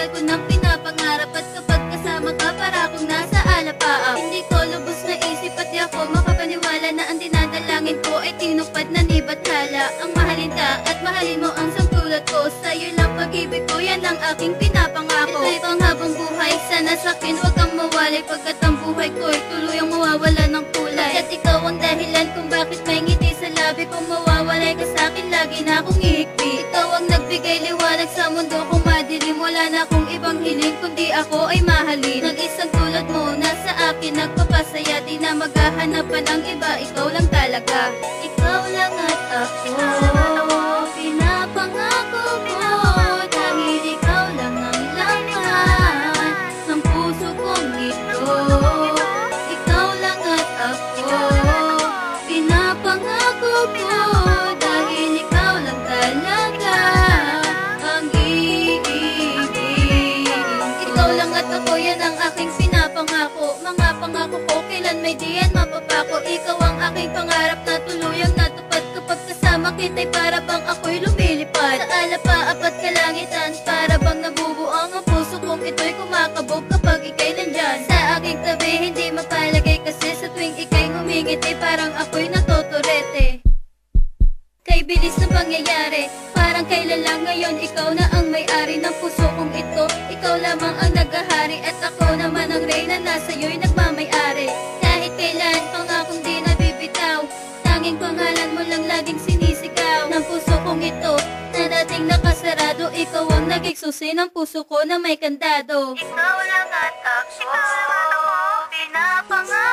tagal ko nang pinapangarap at kapag kasama ka para akong nasa alapaap. Hindi ko lubos na isip at di ako makapaniwala na ang dinadalangin ko ay tinupad na ni Bathala. Ang mahalin ka at mahalin mo ang sangtulad ko, sa'yo lang pag-ibig ko, yan ang aking pinapangako. Ito'y panghabang buhay, sana sa'kin wag kang mawalay, pagkat ang buhay ko'y tuluyang mawawala ng kulay. At ikaw ang dahilan kung bakit may ngiti sa labi, kung mawawalay ka sa'kin lagi na akong ihigpit. Ikaw ang nagbigay liwanag sa mundo kung madilim, wala na akong ibang hiling kundi ako ay mahalin. Ng isang tulad mo na sa akin nagpapasaya, di na maghahanap pa ng iba, ikaw lang talaga. Ikaw lang at ako, pinapangako ko, dahil ikaw lang ang laman ng puso kong ito. Ikaw lang at ako, pinapangako ko, dahil ikaw lang talaga ang iibig. Ikaw lang at ako, yan ang aking pinapangako. Mga pangako ko kailan may diyan mapapako. Ikaw ang aking pangarap na tuluyang natupad, kapag kasama kita'y para bang ako'y lumilipad sa alapaap at kalangitan. Para bang nabubuang ang puso kong ito'y kumakabog kapag ika'y nandyan sa aking tabi. Hindi mapalagay kasi sa tuwing ika'y humingiti, parang ako'y natotorete. Kay bilis ng pangyayari, parang kailan lang ngayon, ikaw na ang may-ari ng puso kong ito. Ikaw lamang ang naghahari at ako naman ang reyna na sa'yo'y nagmamay-ari. Kahit kailan pangakong di nabibitaw, tanging pangalan mo lang laging sinisigaw ng puso kong ito na dating nakasarado. Ikaw ang naging susi ng puso ko na may kandado. Ikaw lang at ako, pinapangako.